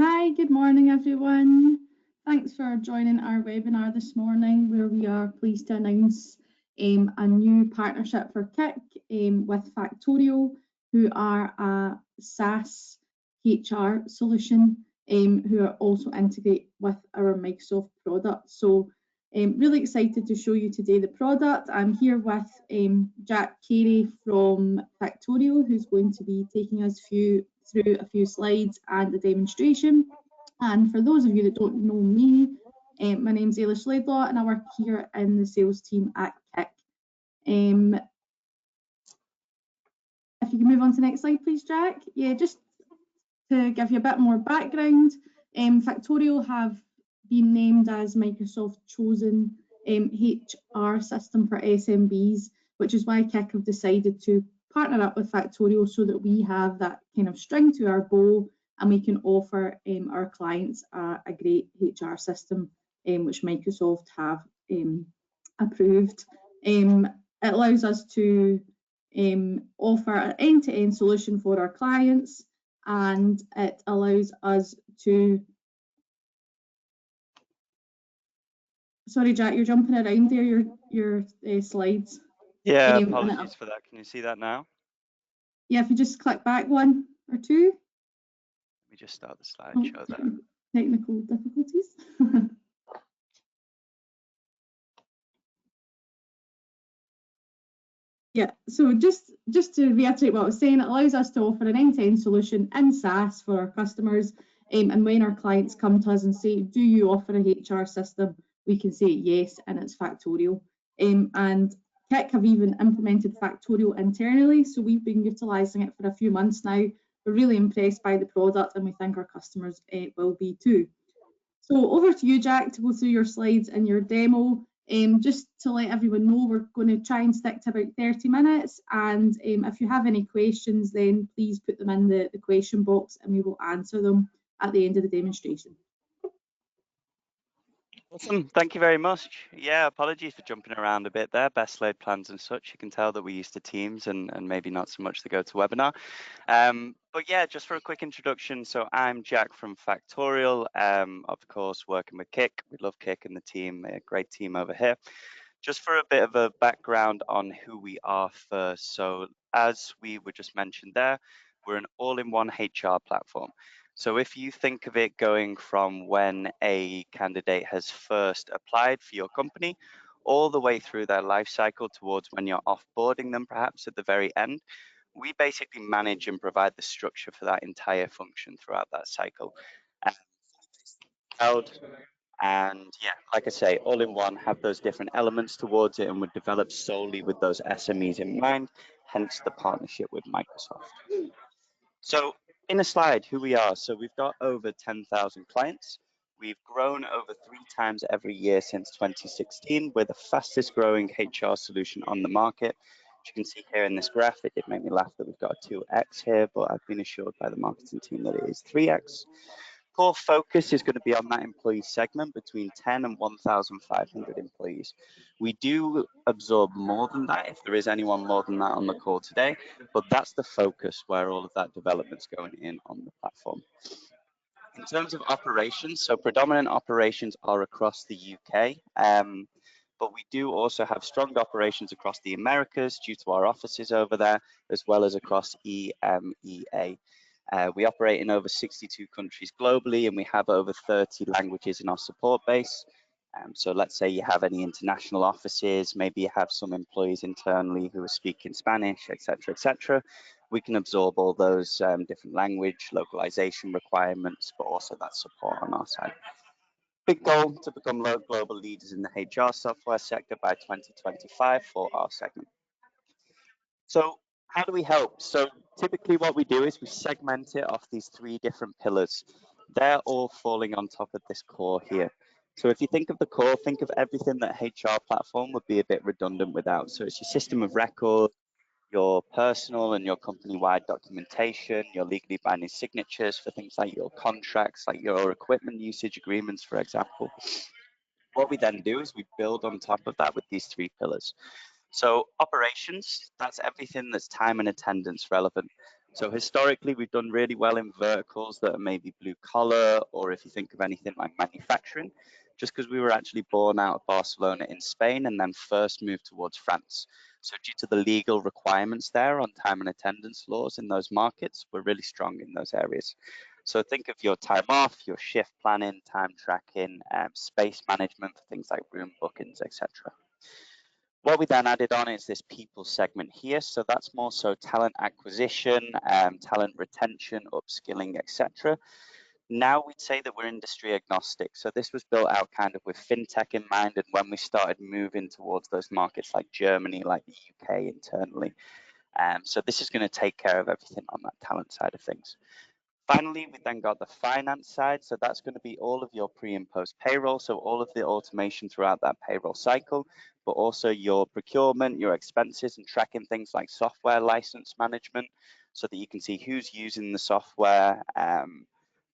Hi, good morning, everyone. Thanks for joining our webinar this morning, where we are pleased to announce a new partnership for Kick with Factorial, who are a SaaS HR solution who are also integrate with our Microsoft product. So really excited to show you today the product. I'm here with Jack Carey from Factorial, who's going to be taking us through a few slides and a demonstration. And for those of you that don't know me, my name's Ailish Laidlaw and I work here in the sales team at Kick. If you can move on to the next slide, please, Jack. Yeah, just to give you a bit more background, Factorial have been named as Microsoft's chosen HR system for SMBs, which is why Kick have decided to partner up with Factorial so that we have that kind of string to our bow and we can offer our clients a great HR system which Microsoft have approved. It allows us to offer an end-to-end solution for our clients, and it allows us to... Sorry, Jack, you're jumping around there, your slides. Yeah, apologies for that. Can you see that now? Yeah, if you just click back one or two. Let me just start the slideshow there. Technical difficulties. Yeah, so just to reiterate what I was saying, it allows us to offer an end-to-end solution in SaaS for our customers. And when our clients come to us and say, do you offer a HR system? We can say yes, and it's Factorial. And Kick have even implemented Factorial internally, so we've been utilising it for a few months now. We're really impressed by the product and we think our customers will be too. So over to you, Jack, to go through your slides and your demo. Just to let everyone know, we're going to try and stick to about 30 minutes. And if you have any questions, then please put them in the question box and we will answer them at the end of the demonstration. Awesome, thank you very much. Yeah, apologies for jumping around a bit there, best laid plans and such. You can tell that we're used to Teams and maybe not so much to go to webinar. But yeah, just for a quick introduction, so I'm Jack from Factorial, of course, working with Kick. We love Kick and the team, a great team over here. Just for a bit of a background on who we are first. So as we were just mentioned there, we're an all-in-one HR platform. So if you think of it going from when a candidate has first applied for your company, all the way through their life cycle towards when you're offboarding them, perhaps at the very end, we basically manage and provide the structure for that entire function throughout that cycle. And yeah, like I say, all in one, have those different elements towards it, and we're developed solely with those SMEs in mind, hence the partnership with Microsoft. So in a slide, who we are. So we've got over 10,000 clients. We've grown over 3 times every year since 2016. We're the fastest growing HR solution on the market. As you can see here in this graph, it did make me laugh that we've got a 2x here, but I've been assured by the marketing team that it is 3x. Core focus is going to be on that employee segment between 10 and 1,500 employees. We do absorb more than that if there is anyone more than that on the call today, but that's the focus where all of that development's going in on the platform. In terms of operations, so predominant operations are across the UK, but we do also have strong operations across the Americas due to our offices over there, as well as across EMEA. We operate in over 62 countries globally, and we have over 30 languages in our support base. So let's say you have any international offices, maybe you have some employees internally who are speaking Spanish, etc., etc. We can absorb all those different language, localization requirements, but also that support on our side. Big goal to become global leaders in the HR software sector by 2025 for our segment. So how do we help? So typically what we do is we segment it off these 3 different pillars. They're all falling on top of this core here. So if you think of the core, think of everything that HR platform would be a bit redundant without. So it's your system of record, your personal and your company-wide documentation, your legally binding signatures for things like your contracts, like your equipment usage agreements, for example. What we then do is we build on top of that with these 3 pillars. So operations, that's everything that's time and attendance relevant. So historically, we've done really well in verticals that are maybe blue collar, or if you think of anything like manufacturing, just because we were actually born out of Barcelona in Spain and then first moved towards France. So due to the legal requirements there on time and attendance laws in those markets, we're really strong in those areas. So think of your time off, your shift planning, time tracking, space management for things like room bookings, etc. What we then added on is this people segment here. So that's more so talent acquisition, talent retention, upskilling, etc. Now we'd say that we're industry agnostic. So this was built out kind of with fintech in mind, and when we started moving towards those markets like Germany, like the UK internally. So this is going to take care of everything on that talent side of things. Finally, we then got the finance side. So that's going to be all of your pre and post payroll. So all of the automation throughout that payroll cycle, but also your procurement, your expenses, and tracking things like software license management so that you can see who's using the software,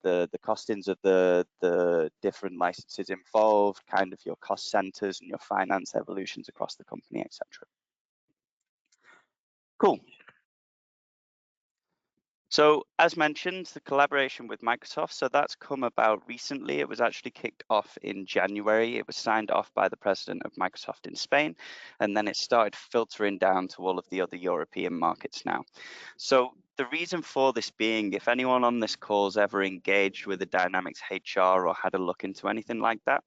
the costings of the different licenses involved, kind of your cost centers and your finance evolutions across the company, etc. Cool. So as mentioned, the collaboration with Microsoft, so that's come about recently. It was actually kicked off in January. It was signed off by the president of Microsoft in Spain, and then it started filtering down to all of the other European markets now. So the reason for this being, if anyone on this call has ever engaged with a Dynamics HR or had a look into anything like that,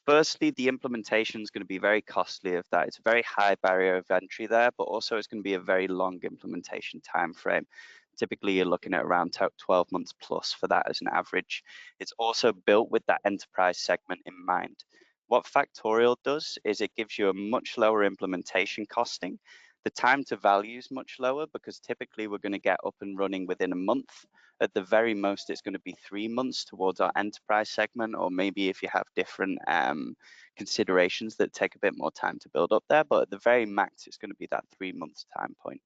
firstly, the implementation is going to be very costly of that. It's a very high barrier of entry there, but also it's going to be a very long implementation time frame. Typically, you're looking at around 12 months plus for that as an average. It's also built with that enterprise segment in mind. What Factorial does is it gives you a much lower implementation costing. The time to value is much lower because typically we're going to get up and running within a month. At the very most, it's going to be 3 months towards our enterprise segment, or maybe if you have different considerations that take a bit more time to build up there, but at the very max, it's going to be that 3 months time point.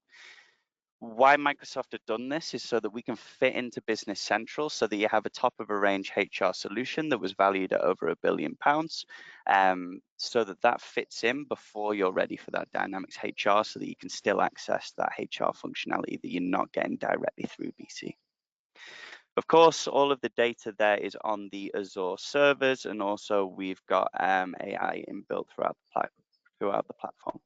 Why Microsoft have done this is so that we can fit into Business Central, so that you have a top of a range HR solution that was valued at over £1 billion, so that that fits in before you're ready for that Dynamics HR, so that you can still access that HR functionality that you're not getting directly through BC. Of course, all of the data there is on the Azure servers, and also we've got AI inbuilt throughout the platform.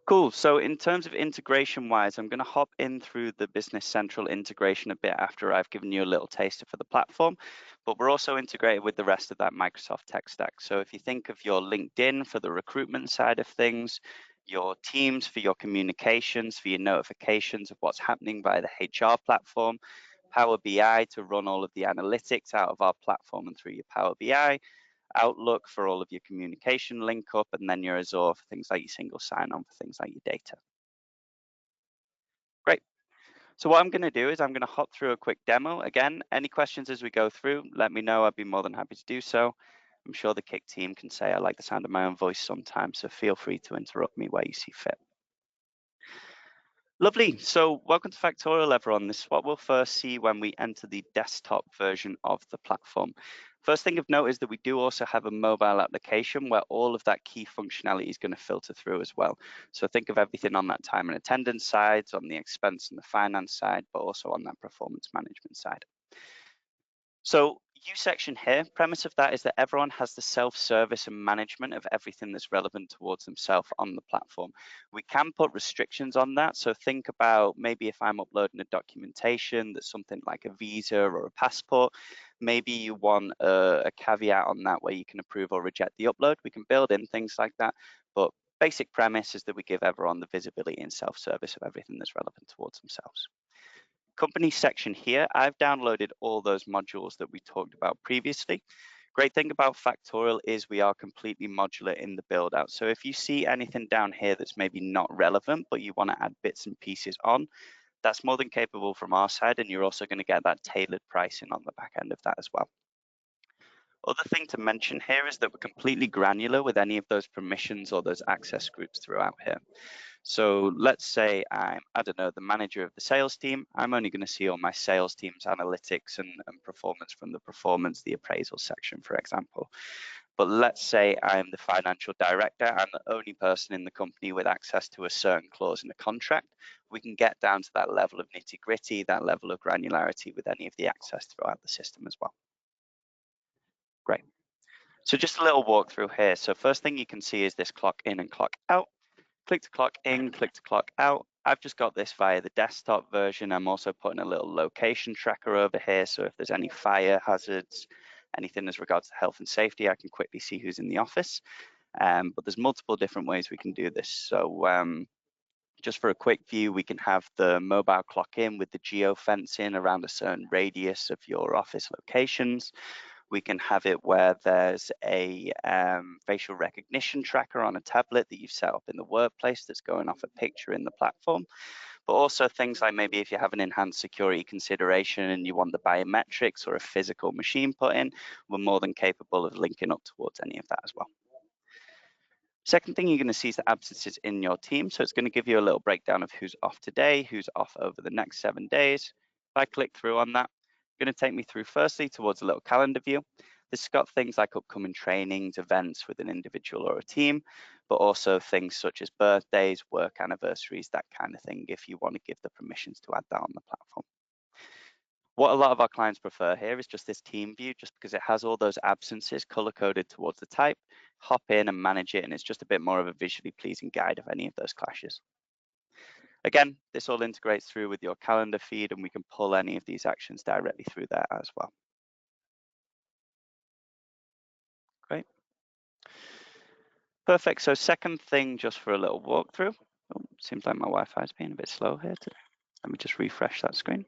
Cool. So in terms of integration wise, I'm going to hop in through the Business Central integration a bit after I've given you a little taster for the platform, but we're also integrated with the rest of that Microsoft tech stack. So if you think of your LinkedIn for the recruitment side of things, your Teams for your communications, for your notifications of what's happening via the HR platform, Power BI to run all of the analytics out of our platform and through your Power BI, Outlook for all of your communication link up, and then your Azure for things like your single sign-on for things like your data. Great. So what I'm going to do is I'm going to hop through a quick demo. Again, any questions as we go through, let me know. I'd be more than happy to do so. I'm sure the Kick team can say I like the sound of my own voice sometimes, so feel free to interrupt me where you see fit. Lovely. So welcome to Factorial, everyone. This is what we'll first see when we enter the desktop version of the platform. First thing of note is that we do also have a mobile application where all of that key functionality is going to filter through as well. So think of everything on that time and attendance side, on the expense and the finance side, but also on that performance management side. So U section here, premise of that is that everyone has the self-service and management of everything that's relevant towards themselves on the platform. We can put restrictions on that. So think about maybe if I'm uploading a documentation that's something like a visa or a passport, maybe you want a caveat on that where you can approve or reject the upload. We can build in things like that, but basic premise is that we give everyone the visibility and self-service of everything that's relevant towards themselves. Company section here, I've downloaded all those modules that we talked about previously. Great thing about Factorial is we are completely modular in the build out. So if you see anything down here that's maybe not relevant, but you want to add bits and pieces on, that's more than capable from our side, and you're also going to get that tailored pricing on the back end of that as well. Other thing to mention here is that we're completely granular with any of those permissions or those access groups throughout here. So let's say I'm, I don't know, the manager of the sales team. I'm only going to see all my sales team's analytics and performance from the performance, the appraisal section, for example. But let's say I'm the financial director, I'm the only person in the company with access to a certain clause in the contract. We can get down to that level of nitty-gritty, that level of granularity with any of the access throughout the system as well. Great. So just a little walkthrough here. So first thing you can see is this clock in and clock out. Click to clock in, click to clock out. I've just got this via the desktop version. I'm also putting a little location tracker over here. So if there's any fire hazards, anything as regards to health and safety, I can quickly see who's in the office. But there's multiple different ways we can do this. So just for a quick view, we can have the mobile clock in with the geo fencing around a certain radius of your office locations. We can have it where there's a facial recognition tracker on a tablet that you've set up in the workplace that's going off a picture in the platform. But also things like maybe if you have an enhanced security consideration and you want the biometrics or a physical machine put in, we're more than capable of linking up towards any of that as well. Second thing you're going to see is the absences in your team. So it's going to give you a little breakdown of who's off today, who's off over the next 7 days. If I click through on that, it's going to take me through firstly towards a little calendar view. This has got things like upcoming trainings, events with an individual or a team, but also things such as birthdays, work anniversaries, that kind of thing, if you want to give the permissions to add that on the platform. What a lot of our clients prefer here is just this team view, just because it has all those absences color-coded towards the type. Hop in and manage it, and it's just a bit more of a visually pleasing guide of any of those clashes. Again, this all integrates through with your calendar feed, and we can pull any of these actions directly through there as well. Great. Perfect. So second thing, just for a little walkthrough. Oh, seems like my Wi-Fi is being a bit slow here today. Let me just refresh that screen.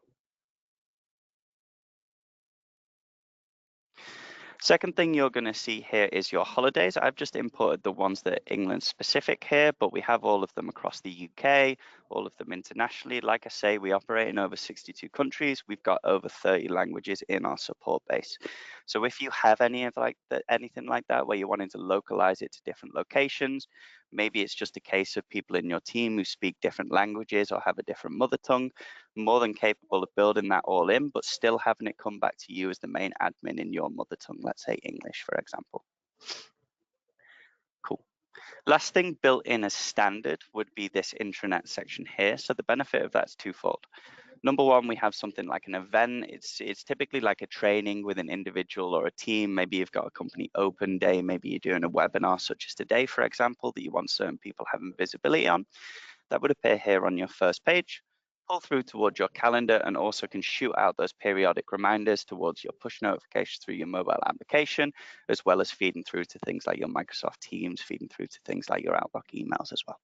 Second thing you're going to see here is your holidays. I've just imported the ones that are England specific here, but we have all of them across the UK, all of them internationally. Like I say, we operate in over 62 countries. We've got over 30 languages in our support base. So if you have anything like that where you're wanting to localize it to different locations, maybe it's just a case of people in your team who speak different languages or have a different mother tongue, more than capable of building that all in, but still having it come back to you as the main admin in your mother tongue, let's say English, for example. Cool. Last thing built in as standard would be this intranet section here. So the benefit of that is twofold. Number one, we have something like an event. It's typically like a training with an individual or a team. Maybe you've got a company open day. Maybe you're doing a webinar such as today, for example, that you want certain people having visibility on. That would appear here on your first page. Pull through towards your calendar and also can shoot out those periodic reminders towards your push notifications through your mobile application, as well as feeding through to things like your Microsoft Teams, feeding through to things like your Outlook emails as well.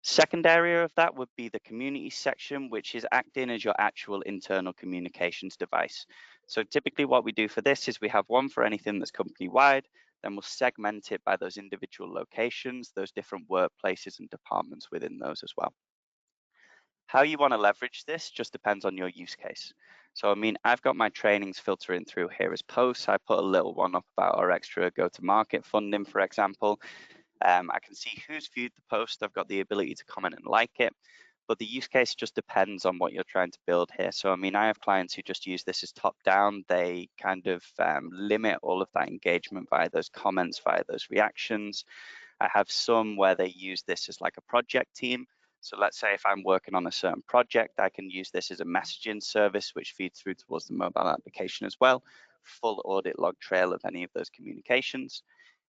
Second area of that would be the community section, which is acting as your actual internal communications device. So typically what we do for this is we have one for anything that's company-wide, then we'll segment it by those individual locations, those different workplaces and departments within those as well. How you want to leverage this just depends on your use case. So, I mean, I've got my trainings filtering through here as posts. I put a little one up about our extra go-to-market funding, for example. I can see who's viewed the post. I've got the ability to comment and like it, but the use case just depends on what you're trying to build here. So, I mean, I have clients who just use this as top down. They kind of limit all of that engagement via those comments, via those reactions. I have some where they use this as like a project team. So let's say if I'm working on a certain project, I can use this as a messaging service, which feeds through towards the mobile application as well. Full audit log trail of any of those communications.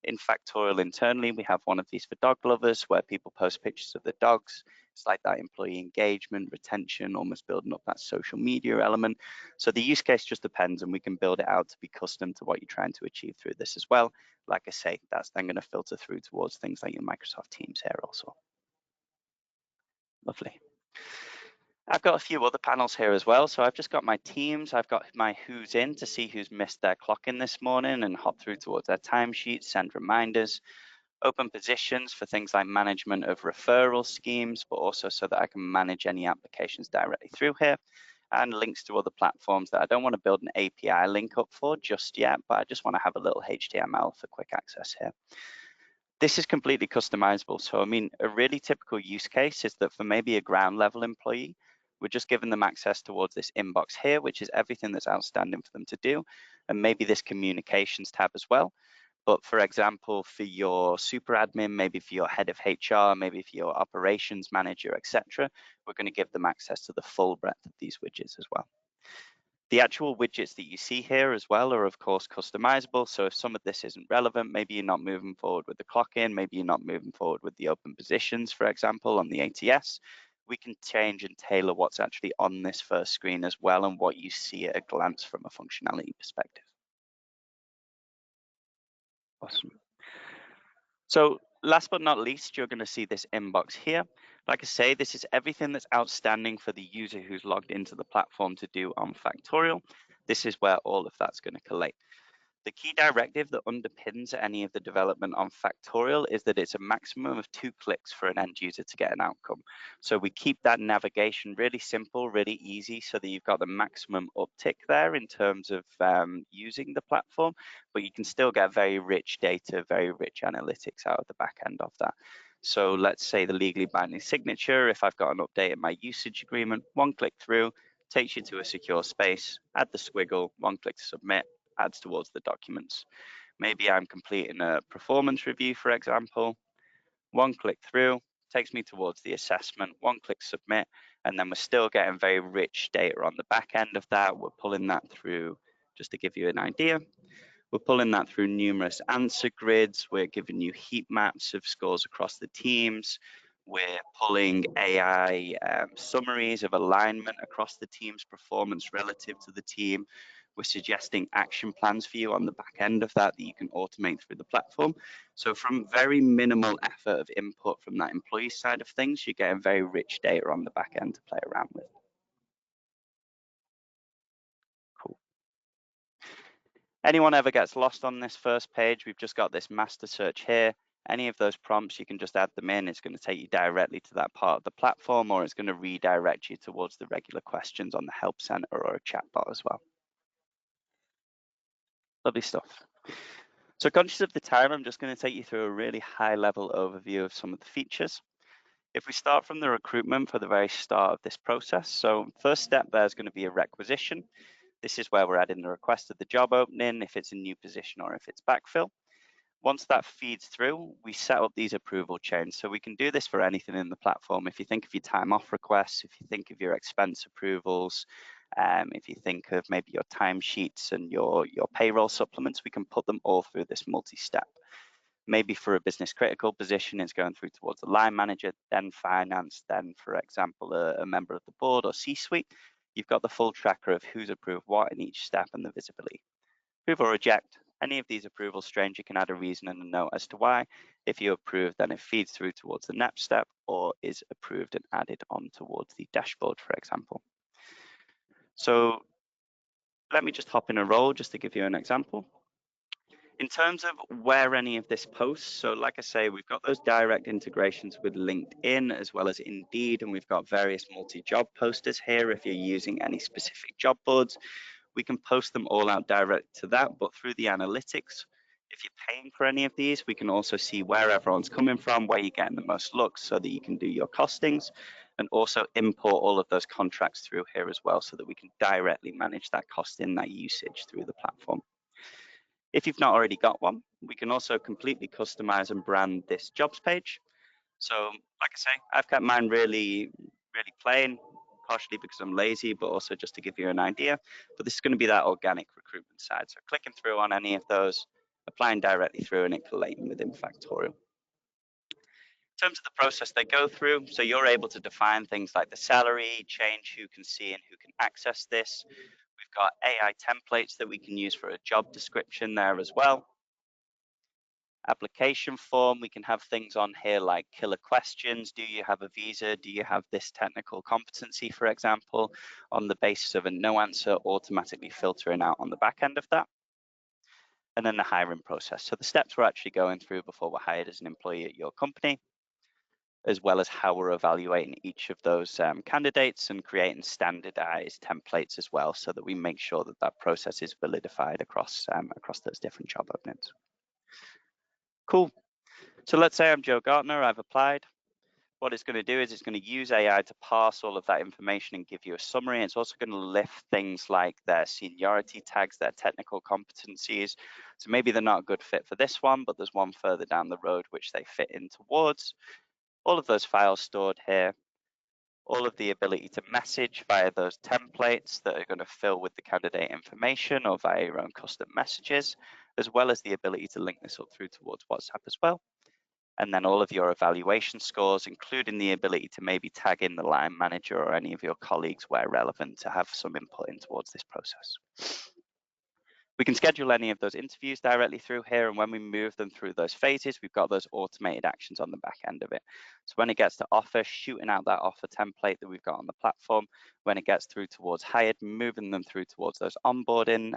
In Factorial internally, we have one of these for dog lovers where people post pictures of their dogs. It's like that employee engagement, retention, almost building up that social media element. So the use case just depends, and we can build it out to be custom to what you're trying to achieve through this as well. Like I say, that's then going to filter through towards things like your Microsoft Teams here also. Lovely. I've got a few other panels here as well. So I've just got my teams. I've got my who's in to see who's missed their clock in this morning and hop through towards their timesheets, send reminders, open positions for things like management of referral schemes, but also so that I can manage any applications directly through here, and links to other platforms that I don't want to build an API link up for just yet, but I just want to have a little HTML for quick access here. This is completely customizable. So, I mean, a really typical use case is that for maybe a ground level employee, We're just giving them access towards this inbox here, which is everything that's outstanding for them to do, and maybe this communications tab as well. But for example, for your super admin, maybe for your head of HR, maybe for your operations manager, etc., we're going to give them access to the full breadth of these widgets as well. The actual widgets that you see here as well are of course customizable. So if some of this isn't relevant, maybe you're not moving forward with the clock in, maybe you're not moving forward with the open positions, for example, on the ATS, we can change and tailor what's actually on this first screen as well and what you see at a glance from a functionality perspective. Awesome. So last but not least, you're going to see this inbox here. Like I say, this is everything that's outstanding for the user who's logged into the platform to do on Factorial. This is where all of that's going to collate. The key directive that underpins any of the development on Factorial is that it's a maximum of 2 clicks for an end user to get an outcome. So we keep that navigation really simple, really easy, so that you've got the maximum uptick there in terms of using the platform, but you can still get very rich data, very rich analytics out of the back end of that. So let's say the legally binding signature, if I've got an update in my usage agreement, 1 click through, takes you to a secure space, add the squiggle, 1 click to submit, adds towards the documents. Maybe I'm completing a performance review, for example, 1 click through, takes me towards the assessment, 1 click submit, and then we're still getting very rich data on the back end of that. We're pulling that through, just to give you an idea, we're pulling that through numerous answer grids. We're giving you heat maps of scores across the teams. We're pulling AI summaries of alignment across the team's performance relative to the team. We're suggesting action plans for you on the back end of that you can automate through the platform. So from very minimal effort of input from that employee side of things, you're getting very rich data on the back end to play around with. Cool. Anyone ever gets lost on this first page, we've just got this master search here. Any of those prompts, you can just add them in. It's going to take you directly to that part of the platform, or it's going to redirect you towards the regular questions on the help center or a chatbot as well. Lovely stuff. So conscious of the time, I'm just going to take you through a really high level overview of some of the features. If we start from the recruitment for the very start of this process, so first step there is going to be a requisition. This is where we're adding the request of the job opening, if it's a new position or if it's backfill. Once that feeds through, we set up these approval chains. So we can do this for anything in the platform. If you think of your time off requests, if you think of your expense approvals, if you think of maybe your timesheets and your payroll supplements, we can put them all through this multi-step. Maybe for a business critical position, it's going through towards the line manager, then finance, then, for example, a member of the board or C-suite. You've got the full tracker of who's approved what in each step and the visibility. Approve or reject. Any of these approval streams, you can add a reason and a note as to why. If you approve, then it feeds through towards the next step or is approved and added on towards the dashboard, for example. So let me just hop in a role just to give you an example. In terms of where any of this posts, so like I say, we've got those direct integrations with LinkedIn as well as Indeed, and we've got various multi-job posters here if you're using any specific job boards. We can post them all out direct to that, but through the analytics, if you're paying for any of these, we can also see where everyone's coming from, where you're getting the most looks so that you can do your costings and also import all of those contracts through here as well so that we can directly manage that costing, that usage through the platform. If you've not already got one, we can also completely customize and brand this jobs page. So like I say, I've kept mine really plain, partially because I'm lazy, but also just to give you an idea. But this is going to be that organic recruitment side. So clicking through on any of those, applying directly through and it collating within Factorial. In terms of the process they go through, so you're able to define things like the salary, change who can see and who can access this. We've got AI templates that we can use for a job description there as well. Application form, we can have things on here like killer questions. Do you have a visa? Do you have this technical competency, for example, on the basis of a no answer, automatically filtering out on the back end of that. And then the hiring process. So the steps we're actually going through before we're hired as an employee at your company, as well as how we're evaluating each of those candidates and creating standardized templates as well, so that we make sure that that process is validified across those different job openings. Cool. So let's say I'm Joe Gartner, I've applied. What it's going to do is it's going to use AI to parse all of that information and give you a summary. It's also going to lift things like their seniority tags, their technical competencies. So maybe they're not a good fit for this one, but there's one further down the road which they fit in towards. All of those files stored here. All of the ability to message via those templates that are going to fill with the candidate information or via your own custom messages, as well as the ability to link this up through towards WhatsApp as well. And then all of your evaluation scores, including the ability to maybe tag in the line manager or any of your colleagues where relevant to have some input in towards this process. We can schedule any of those interviews directly through here, and when we move them through those phases, we've got those automated actions on the back end of it. So when it gets to offer, shooting out that offer template that we've got on the platform. When it gets through towards hired, moving them through towards those onboarding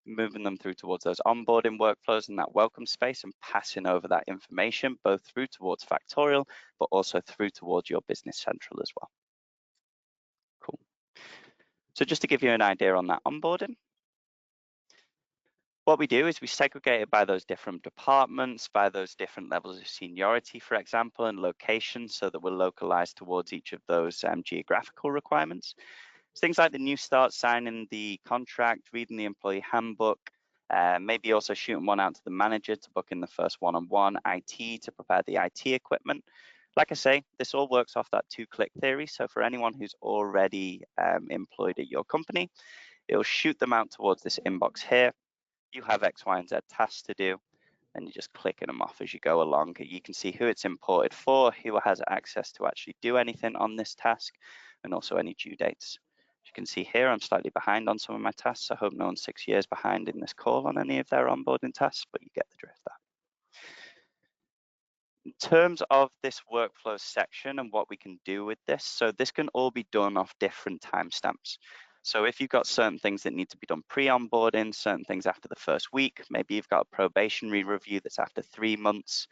workflows in that welcome space and passing over that information both through towards Factorial, but also through towards your Business Central as well. Cool. So just to give you an idea on that onboarding, what we do is we segregate it by those different departments, by those different levels of seniority, for example, and location, so that we're localized towards each of those geographical requirements. Things like the new start, signing the contract, reading the employee handbook, maybe also shooting one out to the manager to book in the first one-on-one, IT to prepare the IT equipment. Like I say, this all works off that two-click theory. So for anyone who's already employed at your company, it'll shoot them out towards this inbox here. You have X, Y, and Z tasks to do, and you're just clicking them off as you go along. You can see who it's imported for, who has access to actually do anything on this task, and also any due dates. You can see here, I'm slightly behind on some of my tasks. I hope no one's 6 years behind in this call on any of their onboarding tasks, but you get the drift there. In terms of this workflow section and what we can do with this, so this can all be done off different timestamps. So if you've got certain things that need to be done pre-onboarding, certain things after the first week, maybe you've got a probationary review that's after 3 months,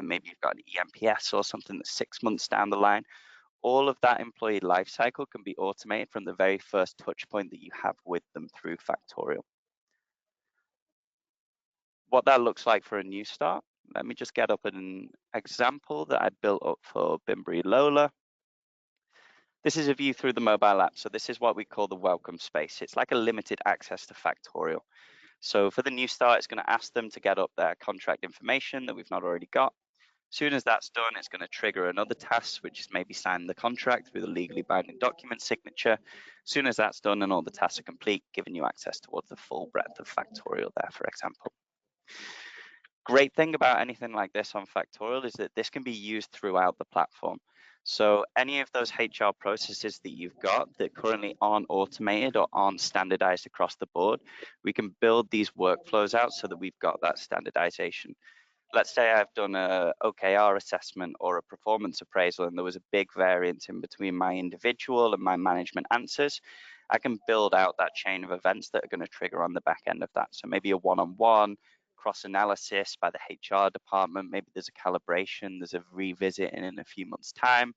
maybe you've got an EMPS or something that's 6 months down the line, all of that employee lifecycle can be automated from the very first touch point that you have with them through Factorial. What that looks like for a new start, let me just get up an example that I built up for Bimbri Lola. This is a view through the mobile app. So this is what we call the welcome space. It's like a limited access to Factorial. So for the new start, it's going to ask them to get up their contract information that we've not already got. As soon as that's done, it's going to trigger another task, which is maybe sign the contract with a legally binding document signature. As soon as that's done and all the tasks are complete, giving you access towards the full breadth of Factorial there, for example. Great thing about anything like this on Factorial is that this can be used throughout the platform. So any of those HR processes that you've got that currently aren't automated or aren't standardized across the board, we can build these workflows out so that we've got that standardization. Let's say I've done a OKR assessment or a performance appraisal and there was a big variance in between my individual and my management answers. I can build out that chain of events that are going to trigger on the back end of that. So maybe a one-on-one, cross-analysis by the HR department, maybe there's a calibration, there's a revisit in a few months' time.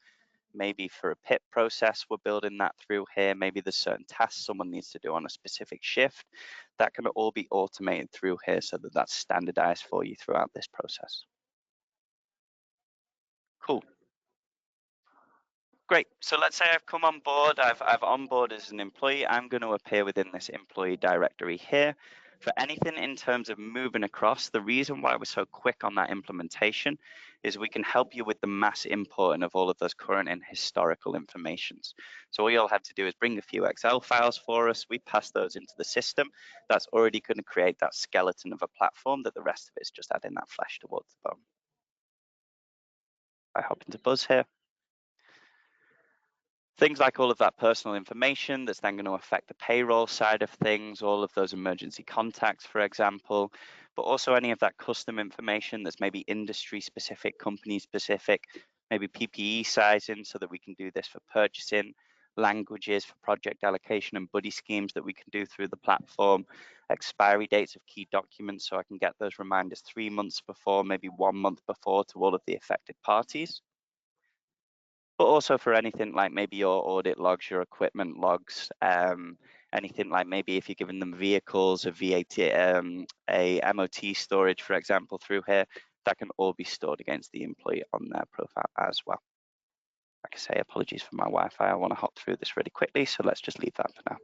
Maybe for a PIP process, we're building that through here. Maybe there's certain tasks someone needs to do on a specific shift. That can all be automated through here so that that's standardized for you throughout this process. Cool. Great. So let's say I've come on board, I've onboarded as an employee. I'm going to appear within this employee directory here. For anything in terms of moving across, the reason why we're so quick on that implementation is we can help you with the mass importing of all of those current and historical informations. So all you'll have to do is bring a few Excel files for us. We pass those into the system. That's already going to create that skeleton of a platform that the rest of it is just adding that flesh towards the bone. I hop into Buzz here. Things like all of that personal information that's then going to affect the payroll side of things, all of those emergency contacts, for example, but also any of that custom information that's maybe industry specific, company specific, maybe PPE sizing so that we can do this for purchasing, languages for project allocation and buddy schemes that we can do through the platform, expiry dates of key documents so I can get those reminders 3 months before, maybe 1 month before to all of the affected parties. But also for anything like maybe your audit logs, your equipment logs, anything like maybe if you're giving them vehicles, a VAT, a MOT storage, for example, through here, that can all be stored against the employee on their profile as well. Like I say, apologies for my Wi-Fi. I want to hop through this really quickly, so let's just leave that for now.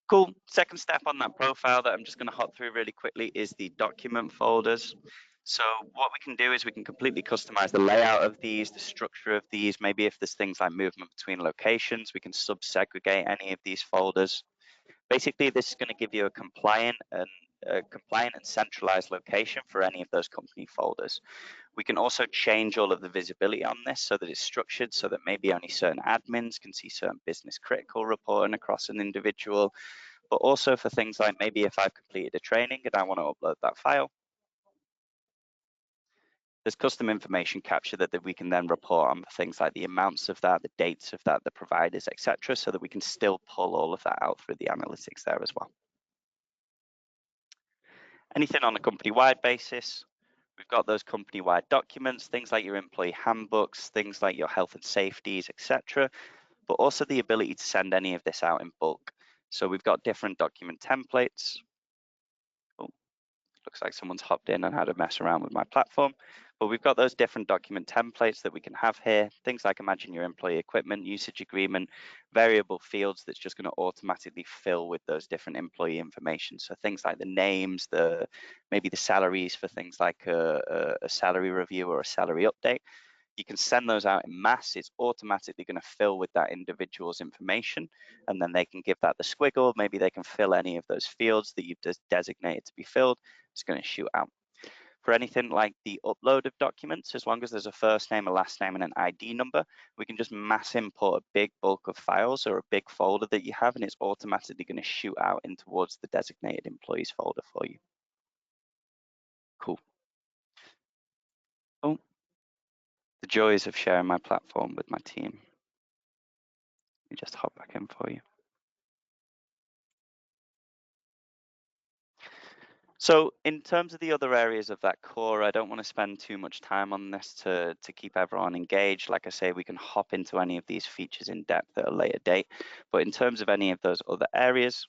Cool. Second step on that profile that I'm just going to hop through really quickly is the document folders. So what we can do is we can completely customize the layout of these, the structure of these. Maybe if there's things like movement between locations, we can sub-segregate any of these folders. Basically, this is going to give you a compliant and centralized location for any of those company folders. We can also change all of the visibility on this so that it's structured so that maybe only certain admins can see certain business critical reporting across an individual, but also for things like maybe if I've completed a training and I want to upload that file, there's custom information capture that we can then report on things like the amounts of that, the dates of that, the providers, etc., so that we can still pull all of that out through the analytics there as well. Anything on a company-wide basis, we've got those company-wide documents, things like your employee handbooks, things like your health and safeties, etc., but also the ability to send any of this out in bulk. So we've got different document templates. Oh, looks like someone's hopped in and had a mess around with my platform. But we've got those different document templates that we can have here. Things like imagine your employee equipment, usage agreement, variable fields that's just going to automatically fill with those different employee information. So things like the names, maybe the salaries for things like a salary review or a salary update. You can send those out in mass. It's automatically going to fill with that individual's information, and then they can give that the squiggle. Maybe they can fill any of those fields that you've designated to be filled. It's going to shoot out. For anything like the upload of documents, as long as there's a first name, a last name, and an ID number, we can just mass import a big bulk of files or a big folder that you have, and it's automatically going to shoot out in towards the designated employees folder for you. Cool. Oh, the joys of sharing my platform with my team. Let me just hop back in for you. So in terms of the other areas of that core, I don't want to spend too much time on this to keep everyone engaged. Like I say, we can hop into any of these features in depth at a later date. But in terms of any of those other areas,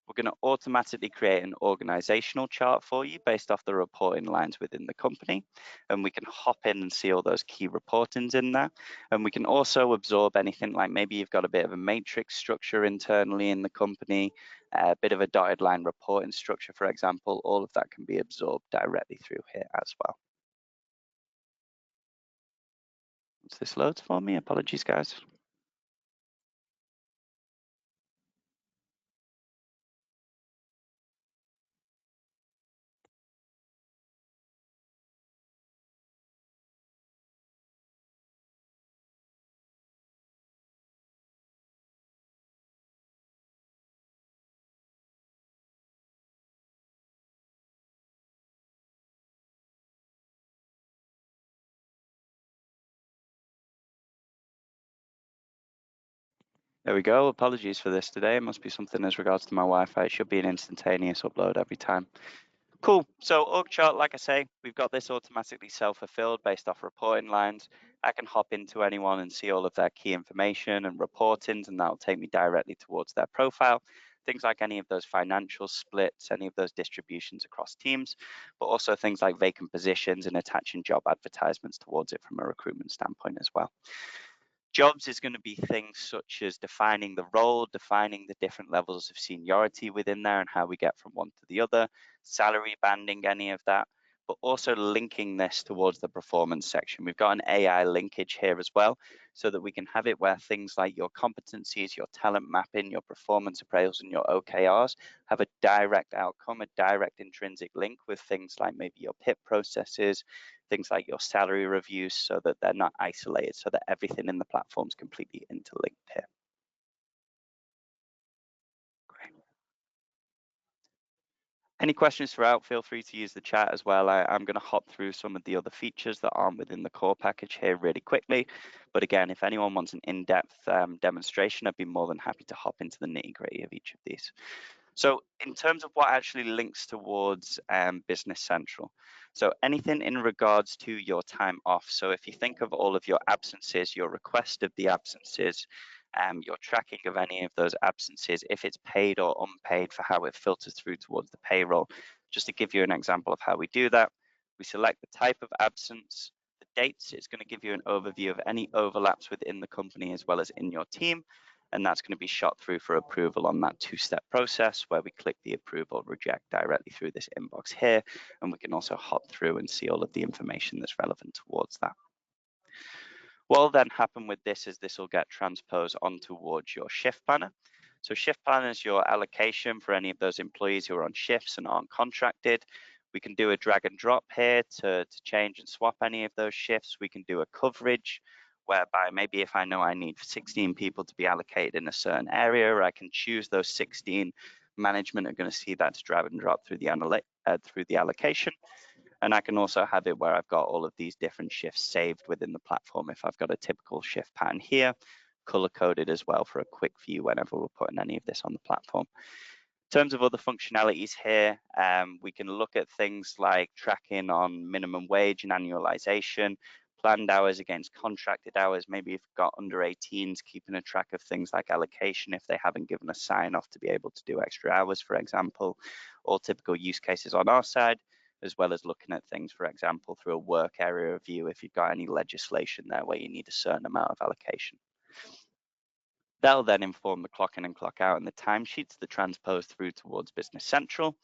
we're going to automatically create an organizational chart for you based off the reporting lines within the company. And we can hop in and see all those key reportings in there. And we can also absorb anything like maybe you've got a bit of a matrix structure internally in the company, a bit of a dotted line reporting structure, for example. All of that can be absorbed directly through here as well. Once this loads for me, apologies, guys. There we go. Apologies for this today. It must be something as regards to my Wi-Fi. It should be an instantaneous upload every time. Cool. So org chart, like I say, we've got this automatically self-fulfilled based off reporting lines. I can hop into anyone and see all of their key information and reportings, and that'll take me directly towards their profile. Things like any of those financial splits, any of those distributions across teams, but also things like vacant positions and attaching job advertisements towards it from a recruitment standpoint as well. Jobs is going to be things such as defining the role, defining the different levels of seniority within there and how we get from one to the other, salary banding, any of that, but also linking this towards the performance section. We've got an AI linkage here as well, so that we can have it where things like your competencies, your talent mapping, your performance appraisals, and your OKRs have a direct outcome, a direct intrinsic link with things like maybe your PIP processes, things like your salary reviews, so that they're not isolated, so that everything in the platform is completely interlinked here. Great. Any questions throughout, feel free to use the chat as well. I'm going to hop through some of the other features that aren't within the core package here really quickly. But again, if anyone wants an in-depth demonstration, I'd be more than happy to hop into the nitty-gritty of each of these. So in terms of what actually links towards Business Central, so anything in regards to your time off. So if you think of all of your absences, your request of the absences, your tracking of any of those absences, if it's paid or unpaid for how it filters through towards the payroll, Just to give you an example of how we do that, we select the type of absence, the dates. It's going to give you an overview of any overlaps within the company as well as in your team. And that's going to be shot through for approval on that two-step process where we click the approve or reject directly through this inbox here. And we can also hop through and see all of the information that's relevant towards that. What will then happen with this is this will get transposed on towards your shift planner. So shift planner is your allocation for any of those employees who are on shifts and aren't contracted. We can do a drag and drop here to change and swap any of those shifts. We can do a coverage whereby maybe if I know I need 16 people to be allocated in a certain area, I can choose those 16. Management are going to see that to drag and drop through the allocation. And I can also have it where I've got all of these different shifts saved within the platform. If I've got a typical shift pattern here, color coded as well for a quick view whenever we're putting any of this on the platform. In terms of other functionalities here, we can look at things like tracking on minimum wage and annualization, planned hours against contracted hours. Maybe if you've got under 18s, keeping a track of things like allocation if they haven't given a sign off to be able to do extra hours, for example, all typical use cases on our side, as well as looking at things, for example, through a work area review if you've got any legislation there where you need a certain amount of allocation. That'll then inform the clock in and clock out and the timesheets that transpose through towards Business Central.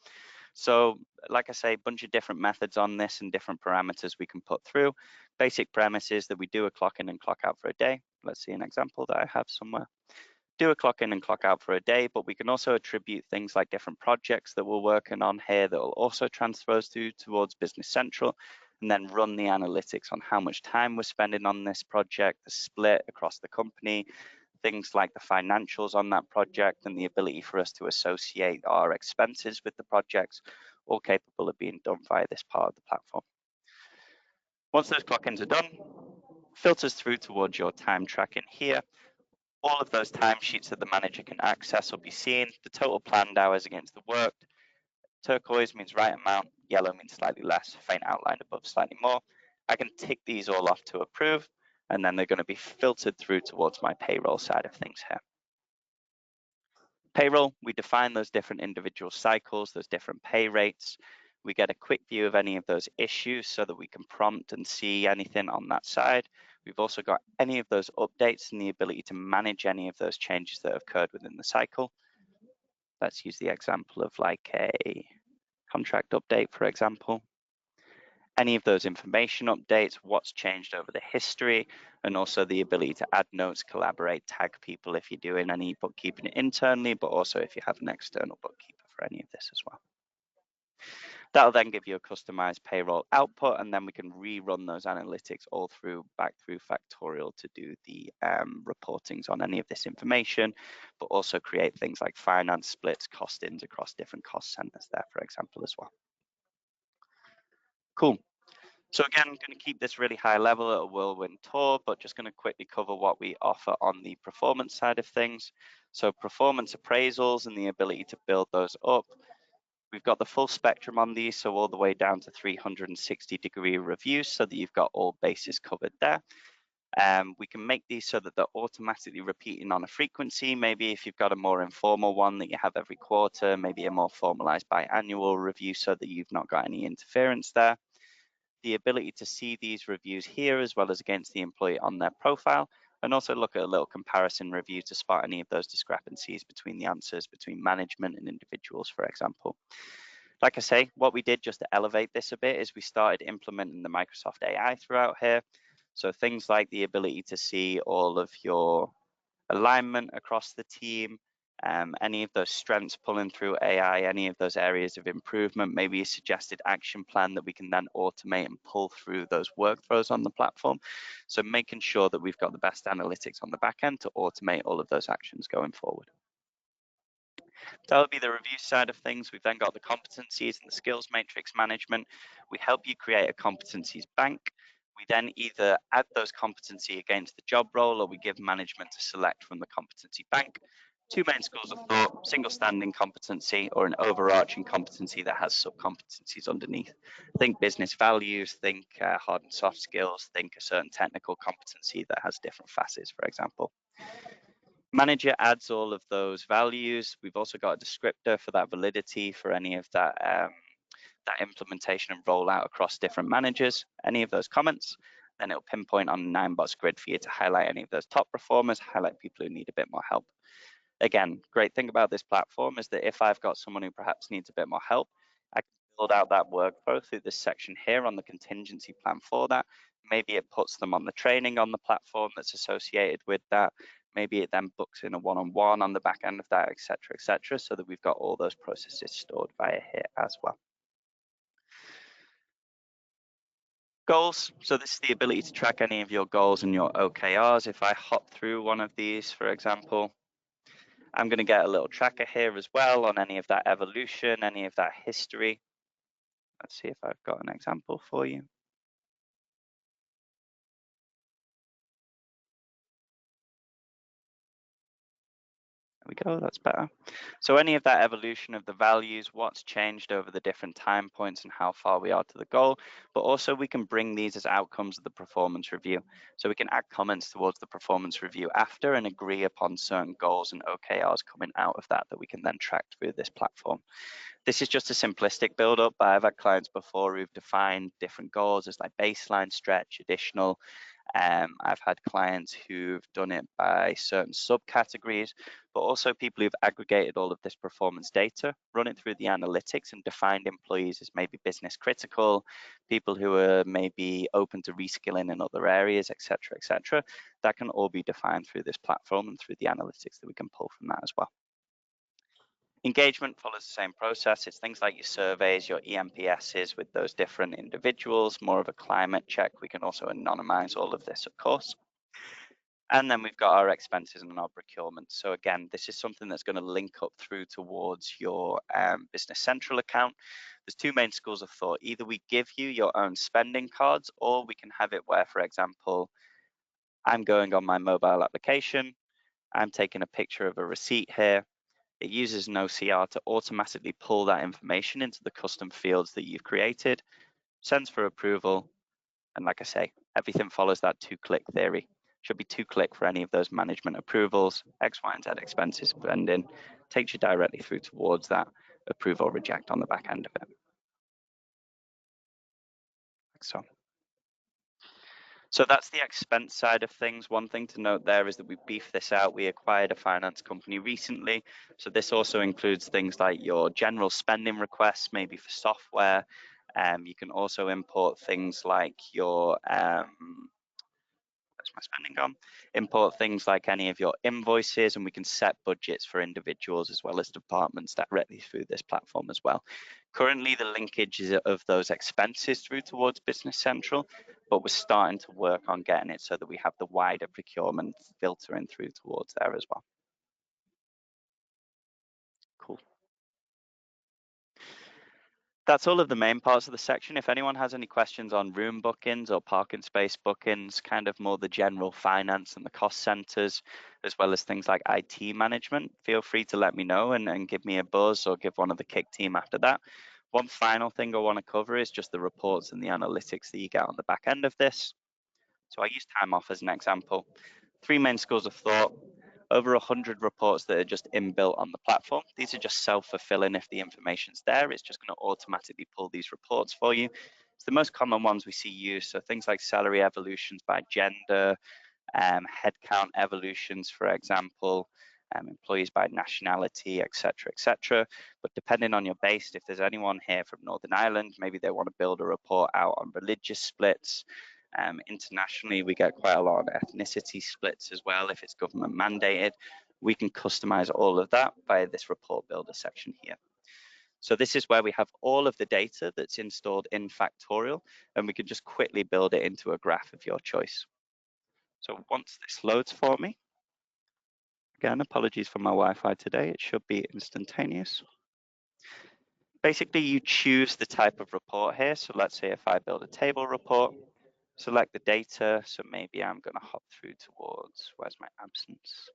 So like I say, a bunch of different methods on this and different parameters we can put through. Basic premise is that we do a clock in and clock out for a day. Let's see an example that I have somewhere. Do a clock in and clock out for a day, but we can also attribute things like different projects that we're working on here that will also transpose through towards Business Central, and then run the analytics on how much time we're spending on this project, the split across the company, things like the financials on that project and the ability for us to associate our expenses with the projects, all capable of being done via this part of the platform. Once those clock-ins are done, filters through towards your time tracking here. All of those timesheets that the manager can access will be seen, the total planned hours against the worked. Turquoise means right amount, yellow means slightly less, faint outline above slightly more. I can tick these all off to approve, and then they're going to be filtered through towards my payroll side of things here. Payroll, we define those different individual cycles, those different pay rates. We get a quick view of any of those issues so that we can prompt and see anything on that side. We've also got any of those updates and the ability to manage any of those changes that have occurred within the cycle. Let's use the example of like a contract update, for example. Any of those information updates, what's changed over the history, and also the ability to add notes, collaborate, tag people if you're doing any bookkeeping internally, but also if you have an external bookkeeper for any of this as well. That'll then give you a customized payroll output, and then we can rerun those analytics all back through Factorial to do the reportings on any of this information, but also create things like finance splits, costings across different cost centers there, for example, as well. Cool. So again, I'm going to keep this really high level at a whirlwind tour, but just going to quickly cover what we offer on the performance side of things. So performance appraisals and the ability to build those up. We've got the full spectrum on these, so all the way down to 360-degree reviews so that you've got all bases covered there. We can make these so that they're automatically repeating on a frequency. Maybe if you've got a more informal one that you have every quarter, maybe a more formalized biannual review so that you've not got any interference there. The ability to see these reviews here as well as against the employee on their profile, and also look at a little comparison review to spot any of those discrepancies between the answers between management and individuals, for example. Like I say, what we did just to elevate this a bit is we started implementing the Microsoft AI throughout here. So things like the ability to see all of your alignment across the team, any of those strengths pulling through AI, any of those areas of improvement, maybe a suggested action plan that we can then automate and pull through those workflows on the platform. So making sure that we've got the best analytics on the back end to automate all of those actions going forward. That would be the review side of things. We've then got the competencies and the skills matrix management. We help you create a competencies bank. We then either add those competency against the job role, or we give management to select from the competency bank. Two main schools of thought: single standing competency or an overarching competency that has sub-competencies underneath. Think business values, think hard and soft skills, think a certain technical competency that has different facets, for example. Manager adds all of those values. We've also got a descriptor for that validity for any of that that implementation and rollout across different managers, any of those comments, then it'll pinpoint on the 9-box grid for you to highlight any of those top performers, highlight people who need a bit more help. Again, great thing about this platform is that if I've got someone who perhaps needs a bit more help, I can build out that workflow through this section here on the contingency plan for that. Maybe it puts them on the training on the platform that's associated with that. Maybe it then books in a one-on-one on the back end of that, etc., so that we've got all those processes stored via here as well. Goals. So this is the ability to track any of your goals and your OKRs. If I hop through one of these, for example, I'm going to get a little tracker here as well on any of that evolution, any of that history. Let's see if I've got an example for you. There we go, that's better. So any of that evolution of the values, what's changed over the different time points and how far we are to the goal, but also we can bring these as outcomes of the performance review. So we can add comments towards the performance review after and agree upon certain goals and OKRs coming out of that we can then track through this platform. This is just a simplistic build up, but I've had clients before who've defined different goals as like baseline, stretch, additional. I've had clients who've done it by certain subcategories, but also people who've aggregated all of this performance data, run it through the analytics and defined employees as maybe business critical, people who are maybe open to reskilling in other areas, etc. That can all be defined through this platform and through the analytics that we can pull from that as well. Engagement follows the same process. It's things like your surveys, your EMPSs with those different individuals, more of a climate check. We can also anonymize all of this, of course. And then we've got our expenses and our procurement. So again, this is something that's going to link up through towards your Business Central account. There's two main schools of thought. Either we give you your own spending cards, or we can have it where, for example, I'm going on my mobile application, I'm taking a picture of a receipt here. It uses an OCR to automatically pull that information into the custom fields that you've created, sends for approval, and like I say, everything follows that 2-click theory. Should be 2-click for any of those management approvals, X, Y, and Z expenses spending, takes you directly through towards that approve or reject on the back end of it. Like so. So that's the expense side of things. One thing to note there is that we beefed this out. We acquired a finance company recently. So this also includes things like your general spending requests, maybe for software. You can also import things like your, where's my spending gone? Import things like any of your invoices, and we can set budgets for individuals as well as departments directly through this platform as well. Currently, the linkage is of those expenses through towards Business Central, but we're starting to work on getting it so that we have the wider procurement filtering through towards there as well. Cool. That's all of the main parts of the section. If anyone has any questions on room bookings or parking space bookings, kind of more the general finance and the cost centers, as well as things like IT management, feel free to let me know and give me a buzz or give one of the Kick team after that. One final thing I want to cover is just the reports and the analytics that you get on the back end of this. So I use time off as an example. 3 main schools of thought. Over 100 reports that are just inbuilt on the platform. These are just self-fulfilling. If the information's there, it's just going to automatically pull these reports for you. It's the most common ones we see used. So things like salary evolutions by gender, headcount evolutions, for example, employees by nationality, etc. But depending on your base, if there's anyone here from Northern Ireland, maybe they want to build a report out on religious splits. Internationally, we get quite a lot of ethnicity splits as well. If it's government mandated, we can customize all of that via this report builder section here. So this is where we have all of the data that's installed in Factorial, and we can just quickly build it into a graph of your choice. So once this loads for me, again, apologies for my Wi-Fi today, it should be instantaneous. Basically, you choose the type of report here. So let's say if I build a table report, select the data. So maybe I'm going to hop through towards, where's my absence?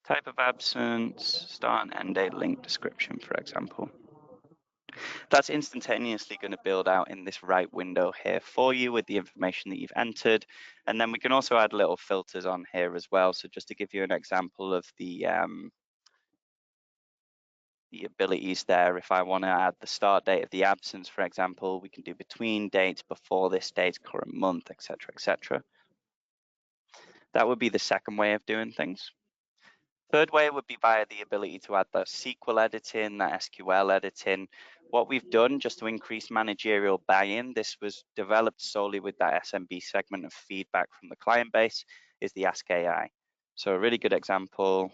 Type of absence, start and end date, link description, for example. That's instantaneously going to build out in this right window here for you with the information that you've entered. And then we can also add little filters on here as well. So just to give you an example of the the abilities there. If I want to add the start date of the absence, for example, we can do between dates, before this date, current month, etc., etc. That would be the second way of doing things. Third way would be via the ability to add that SQL editing, that SQL editing. What we've done just to increase managerial buy-in, this was developed solely with that SMB segment of feedback from the client base, is the Ask AI. So a really good example.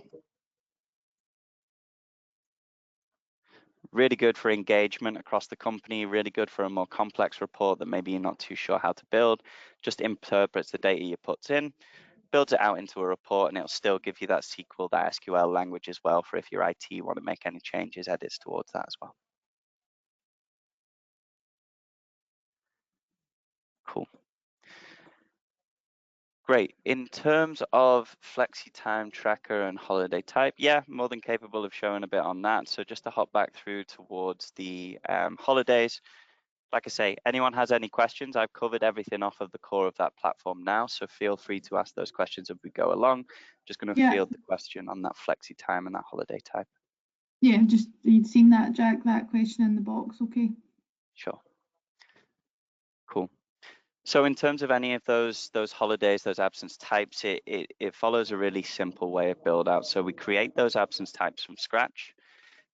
Really good for engagement across the company, really good for a more complex report that maybe you're not too sure how to build. Just interprets the data you put in, builds it out into a report, and it'll still give you that SQL, that SQL language as well for if your IT want to make any changes, edits towards that as well. Cool. Great. In terms of flexi time tracker and holiday type, yeah, more than capable of showing a bit on that. So just to hop back through towards the holidays, like I say, anyone has any questions, I've covered everything off of the core of that platform now, so feel free to ask those questions as we go along. Just going to field the question on that flexi time and that holiday type. Yeah, just you'd seen that, Jack, that question in the box, okay. Sure. Cool. So in terms of any of those holidays, those absence types, it follows a really simple way of build out. So we create those absence types from scratch.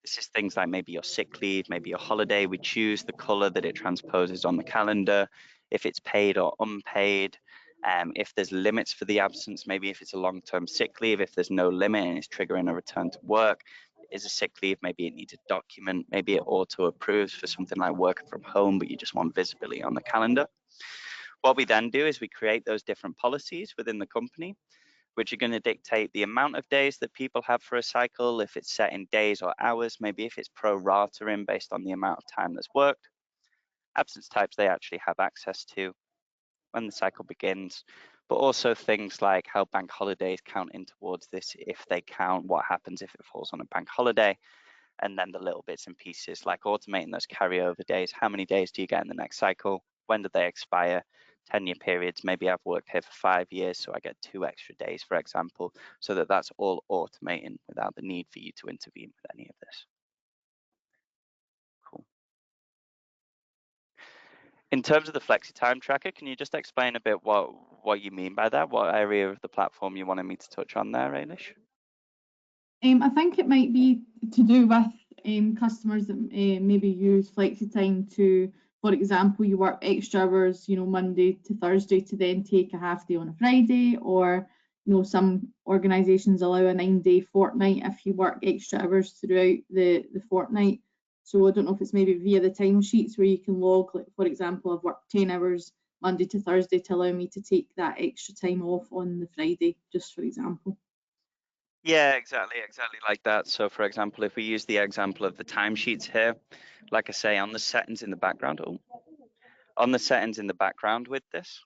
This is things like maybe your sick leave, maybe your holiday. We choose the color that it transposes on the calendar, if it's paid or unpaid, if there's limits for the absence, maybe if it's a long-term sick leave, if there's no limit and it's triggering a return to work. Is a sick leave, maybe it needs a document, maybe it auto approves for something like working from home, but you just want visibility on the calendar. What we then do is we create those different policies within the company, which are going to dictate the amount of days that people have for a cycle, if it's set in days or hours, maybe if it's pro rata in based on the amount of time that's worked. Absence types they actually have access to when the cycle begins, but also things like how bank holidays count in towards this, if they count, what happens if it falls on a bank holiday, and then the little bits and pieces like automating those carryover days. How many days do you get in the next cycle? When do they expire? 10-year periods, maybe I've worked here for 5 years, so I get 2 extra days, for example, so that's all automating without the need for you to intervene with any of this. Cool. In terms of the flexi time tracker, can you just explain a bit what you mean by that? What area of the platform you wanted me to touch on there, Ailish? I think it might be to do with customers that maybe use flexi time to, for example, you work extra hours, Monday to Thursday to then take a half day on a Friday, or some organisations allow a 9-day fortnight if you work extra hours throughout the fortnight. So I don't know if it's maybe via the timesheets where you can log, like, for example, I've worked 10 hours Monday to Thursday to allow me to take that extra time off on the Friday, just for example. Yeah, exactly like that. So for example, if we use the example of the timesheets here, like I say, on the settings in the background, with this,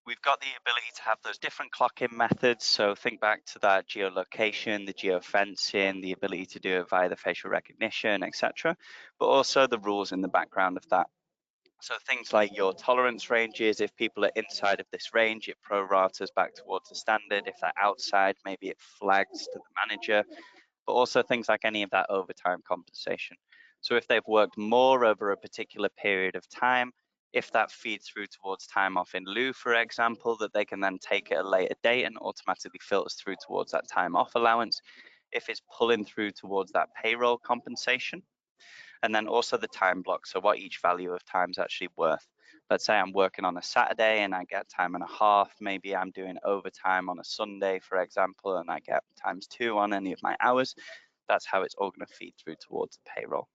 we've got the ability to have those different clock-in methods. So think back to that geolocation, the geofencing, the ability to do it via the facial recognition, etc. But also the rules in the background of that. So things like your tolerance ranges, if people are inside of this range, it proratas back towards the standard. If they're outside, maybe it flags to the manager, but also things like any of that overtime compensation. So if they've worked more over a particular period of time, if that feeds through towards time off in lieu, for example, that they can then take at a later date and automatically filters through towards that time off allowance. If it's pulling through towards that payroll compensation, and then also the time block, so what each value of time is actually worth. Let's say I'm working on a Saturday and I get time and a half. Maybe I'm doing overtime on a Sunday, for example, and I get ×2 on any of my hours. That's how it's all going to feed through towards the payroll.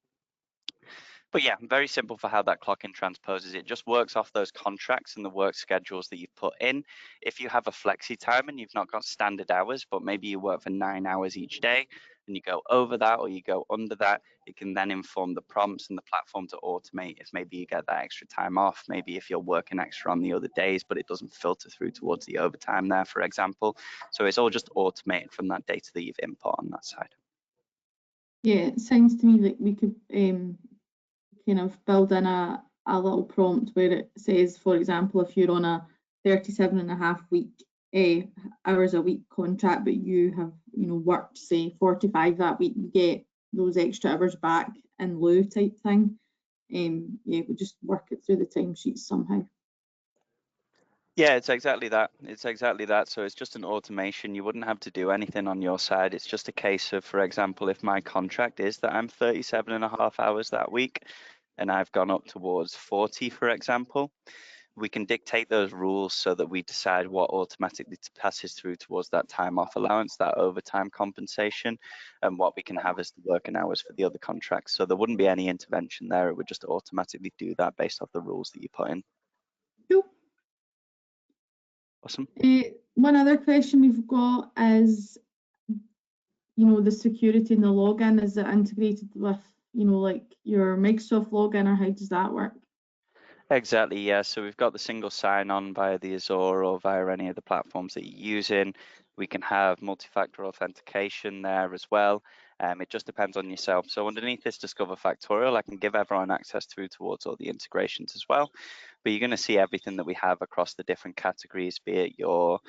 But yeah, very simple for how that clock-in transposes. It just works off those contracts and the work schedules that you've put in. If you have a flexi time and you've not got standard hours, but maybe you work for 9 hours each day and you go over that or you go under that, it can then inform the prompts and the platform to automate if maybe you get that extra time off, maybe if you're working extra on the other days, but it doesn't filter through towards the overtime there, for example. So it's all just automated from that data that you've input on that side. Yeah, it sounds to me like we could kind of build in a little prompt where it says, for example, if you're on a 37.5 week hours a week contract, but you have worked say 45 that week, you get those extra hours back in lieu type thing. Yeah, we just work it through the timesheets somehow. Yeah, it's exactly that. It's exactly that. So it's just an automation. You wouldn't have to do anything on your side. It's just a case of, for example, if my contract is that I'm 37.5 hours that week and I've gone up towards 40, for example, we can dictate those rules so that we decide what automatically passes through towards that time off allowance, that overtime compensation, and what we can have as the working hours for the other contracts. So there wouldn't be any intervention there. It would just automatically do that based off the rules that you put in. Cool. Awesome. One other question we've got is, the security and the login, is it integrated with, like your Microsoft login, or how does that work? Exactly, yeah. So we've got the single sign-on via the Azure or via any of the platforms that you're using. We can have multi-factor authentication there as well. It just depends on yourself. So underneath this Discover Factorial, I can give everyone access through towards all the integrations as well. But you're going to see everything that we have across the different categories, be it your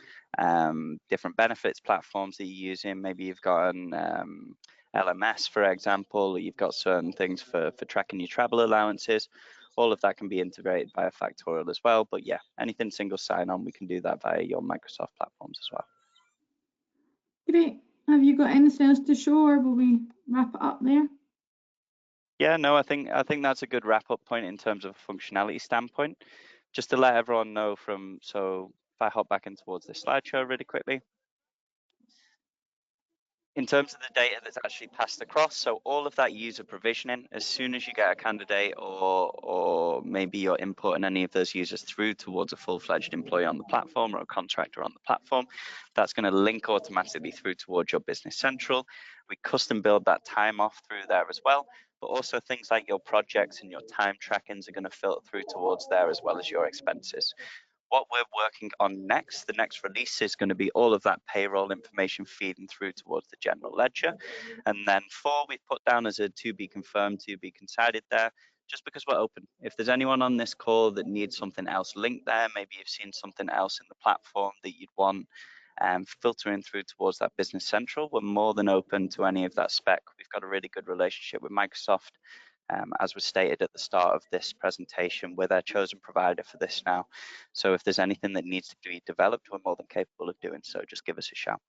different benefits platforms that you're using. Maybe you've got an LMS, for example, or you've got certain things for tracking your travel allowances. All of that can be integrated via Factorial as well. But yeah, anything single sign-on, we can do that via your Microsoft platforms as well. Great. Have you got anything else to show, or will we wrap it up there? Yeah, no, I think that's a good wrap-up point in terms of a functionality standpoint. Just to let everyone know so if I hop back in towards this slideshow really quickly. In terms of the data that's actually passed across, so all of that user provisioning, as soon as you get a candidate or maybe you're inputting any of those users through towards a full-fledged employee on the platform or a contractor on the platform, that's going to link automatically through towards your Business Central. We custom build that time off through there as well, but also things like your projects and your time trackings are going to filter through towards there, as well as your expenses. What we're working on next, the next release, is going to be all of that payroll information feeding through towards the general ledger. And then 4, we've put down as a to be confirmed, to be decided there, just because we're open. If there's anyone on this call that needs something else linked there, maybe you've seen something else in the platform that you'd want filtering through towards that Business Central, we're more than open to any of that spec. We've got a really good relationship with Microsoft. As was stated at the start of this presentation, we're their chosen provider for this now. So if there's anything that needs to be developed, we're more than capable of doing so. Just give us a shout.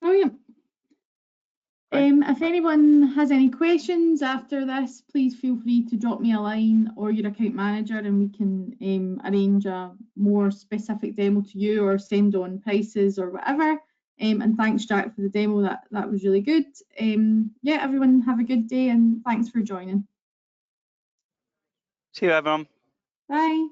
Brilliant. If anyone has any questions after this, please feel free to drop me a line or your account manager, and we can arrange a more specific demo to you, or send on prices or whatever. And thanks, Jack, for the demo. That was really good. Yeah, everyone have a good day, and thanks for joining. See you, everyone. Bye.